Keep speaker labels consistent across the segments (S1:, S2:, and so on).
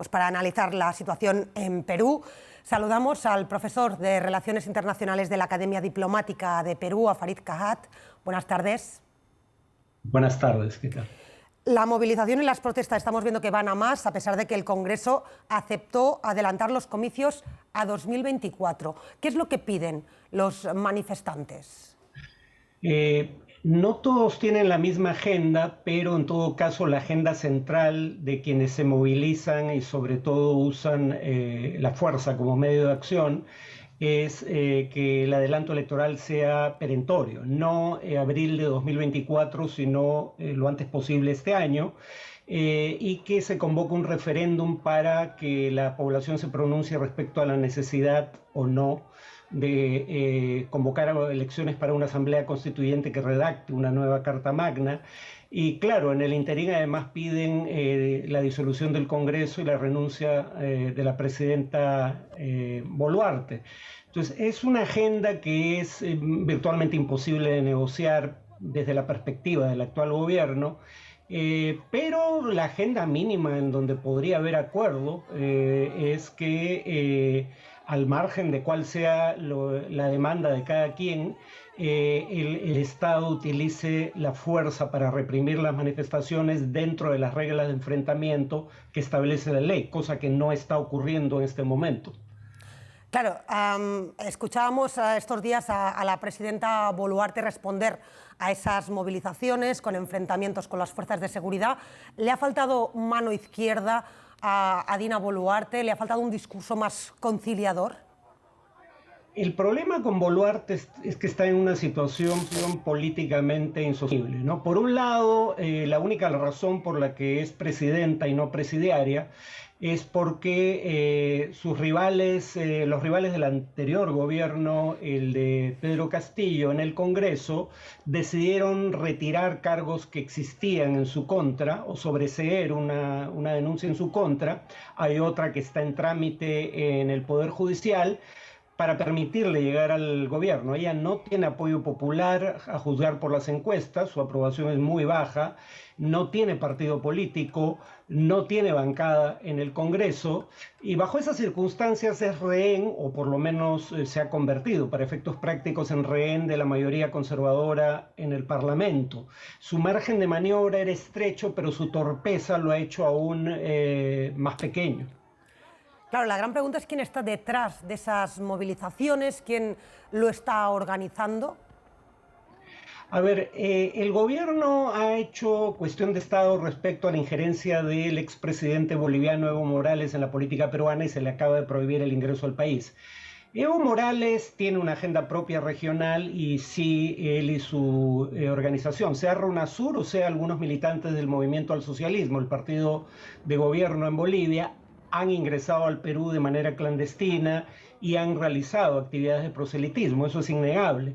S1: pues para analizar la situación en Perú. Saludamos al profesor de Relaciones Internacionales de la Academia Diplomática de Perú, a Farid Kahat. Buenas tardes.
S2: Buenas tardes, ¿qué tal?
S1: La movilización y las protestas estamos viendo que van a más, a pesar de que el Congreso aceptó adelantar los comicios a 2024. ¿Qué es lo que piden los manifestantes?
S2: No todos tienen la misma agenda, pero en todo caso la agenda central de quienes se movilizan y sobre todo usan la fuerza como medio de acción es que el adelanto electoral sea perentorio, no abril de 2024, sino lo antes posible este año, y que se convoque un referéndum para que la población se pronuncie respecto a la necesidad o no de convocar a elecciones para una asamblea constituyente que redacte una nueva Carta Magna. Y claro, en el interín además piden la disolución del Congreso y la renuncia de la presidenta Boluarte. Entonces, es una agenda que es virtualmente imposible de negociar desde la perspectiva del actual gobierno, pero la agenda mínima en donde podría haber acuerdo es que al margen de cuál sea la demanda de cada quien, el Estado utilice la fuerza para reprimir las manifestaciones dentro de las reglas de enfrentamiento que establece la ley, cosa que no está ocurriendo en este momento.
S1: Claro, escuchábamos estos días a la presidenta Boluarte responder a esas movilizaciones con enfrentamientos con las fuerzas de seguridad. ¿Le ha faltado mano izquierda a Dina Boluarte? ¿Le ha faltado un discurso más conciliador?
S2: El problema con Boluarte es que está en una situación políticamente insostenible, ¿no? Por un lado, la única razón por la que es presidenta y no presidiaria es porque sus rivales, los rivales del anterior gobierno, el de Pedro Castillo, en el Congreso, decidieron retirar cargos que existían en su contra o sobreseer una denuncia en su contra. Hay otra que está en trámite en el Poder Judicial para permitirle llegar al gobierno. Ella no tiene apoyo popular, a juzgar por las encuestas, su aprobación es muy baja, no tiene partido político, no tiene bancada en el Congreso, y bajo esas circunstancias es rehén, o por lo menos se ha convertido para efectos prácticos en rehén de la mayoría conservadora en el Parlamento. Su margen de maniobra era estrecho, pero su torpeza lo ha hecho aún más pequeño.
S1: Claro, la gran pregunta es quién está detrás de esas movilizaciones, quién lo está organizando.
S2: A ver, el gobierno ha hecho cuestión de Estado respecto a la injerencia del expresidente boliviano Evo Morales en la política peruana y se le acaba de prohibir el ingreso al país. Evo Morales tiene una agenda propia regional y sí, él y su organización, sea RUNASUR o sea algunos militantes del Movimiento al Socialismo, el partido de gobierno en Bolivia, han ingresado al Perú de manera clandestina y han realizado actividades de proselitismo, eso es innegable.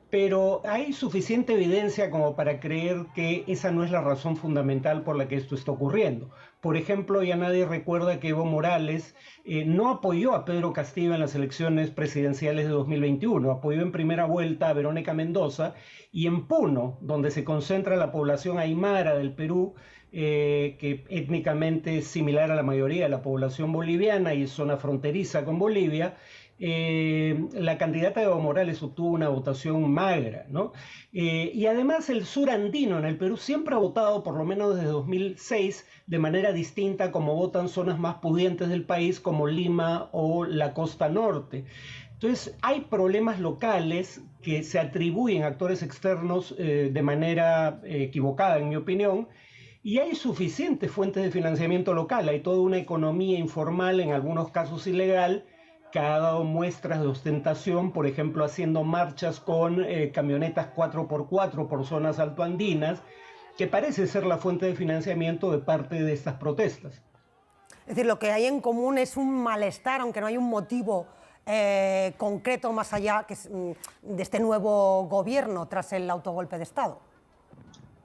S2: Pero hay suficiente evidencia como para creer que esa no es la razón fundamental por la que esto está ocurriendo. Por ejemplo, ya nadie recuerda que Evo Morales no apoyó a Pedro Castillo en las elecciones presidenciales de 2021, apoyó en primera vuelta a Verónica Mendoza, y en Puno, donde se concentra la población aymara del Perú, que étnicamente es similar a la mayoría de la población boliviana y zona fronteriza con Bolivia, la candidata de Evo Morales obtuvo una votación magra, ¿no? Y además el sur andino en el Perú siempre ha votado, por lo menos desde 2006, de manera distinta como votan zonas más pudientes del país como Lima o la costa norte. Entonces hay problemas locales que se atribuyen a actores externos de manera equivocada, en mi opinión, y hay suficientes fuentes de financiamiento local, hay toda una economía informal, en algunos casos ilegal, que ha dado muestras de ostentación, por ejemplo, haciendo marchas con camionetas 4x4 por zonas altoandinas, que parece ser la fuente de financiamiento de parte de estas protestas.
S1: Es decir, lo que hay en común es un malestar, aunque no hay un motivo concreto más allá de este nuevo gobierno tras el autogolpe de Estado.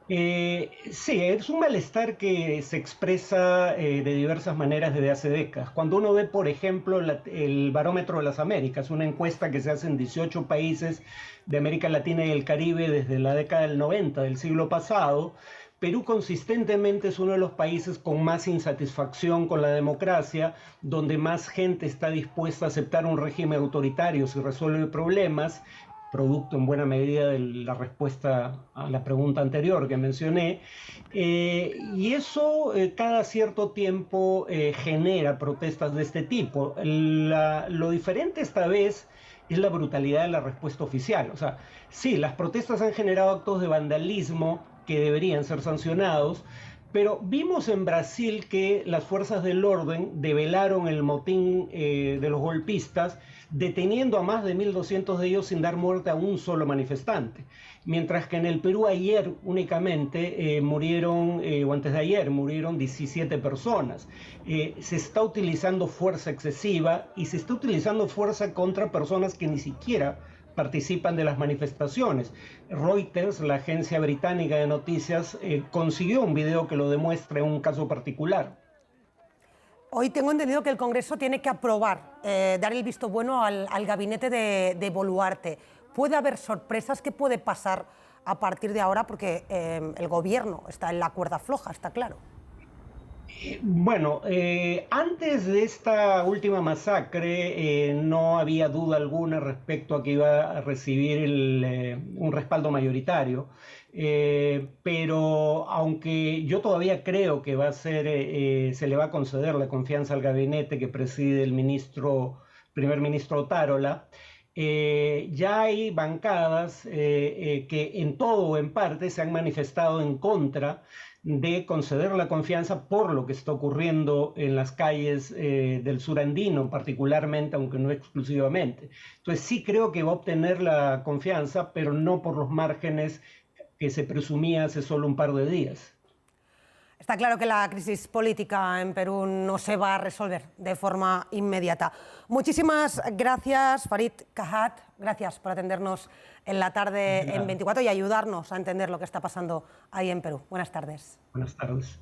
S2: Sí, es un malestar que se expresa de diversas maneras desde hace décadas. Cuando uno ve, por ejemplo, el Barómetro de las Américas, una encuesta que se hace en 18 países de América Latina y el Caribe desde la década del 90 del siglo pasado, Perú consistentemente es uno de los países con más insatisfacción con la democracia, donde más gente está dispuesta a aceptar un régimen autoritario si resuelve problemas, producto en buena medida de la respuesta a la pregunta anterior que mencioné, y eso cada cierto tiempo genera protestas de este tipo. Lo diferente esta vez es la brutalidad de la respuesta oficial. O sea, sí, las protestas han generado actos de vandalismo que deberían ser sancionados, pero vimos en Brasil que las fuerzas del orden develaron el motín de los golpistas, deteniendo a más de 1.200 de ellos sin dar muerte a un solo manifestante. Mientras que en el Perú ayer únicamente murieron, o antes de ayer, murieron 17 personas. Se está utilizando fuerza excesiva y se está utilizando fuerza contra personas que ni siquiera participan de las manifestaciones. Reuters, la agencia británica de noticias, consiguió un video que lo demuestra en un caso particular.
S1: Hoy tengo entendido que el Congreso tiene que aprobar, dar el visto bueno al gabinete de Boluarte. ¿Puede haber sorpresas? ¿Qué puede pasar a partir de ahora? Porque el Gobierno está en la cuerda floja, está claro.
S2: Bueno, antes de esta última masacre no había duda alguna respecto a que iba a recibir un respaldo mayoritario, pero aunque yo todavía creo que va a ser, se le va a conceder la confianza al gabinete que preside el primer ministro Otárola, ya hay bancadas que en todo o en parte se han manifestado en contra de conceder la confianza por lo que está ocurriendo en las calles del sur andino, particularmente, aunque no exclusivamente. Entonces sí creo que va a obtener la confianza, pero no por los márgenes que se presumía hace solo un par de días.
S1: Está claro que la crisis política en Perú no se va a resolver de forma inmediata. Muchísimas gracias, Farid Kahat. Gracias por atendernos en la tarde en 24 y ayudarnos a entender lo que está pasando ahí en Perú. Buenas tardes.
S2: Buenas tardes.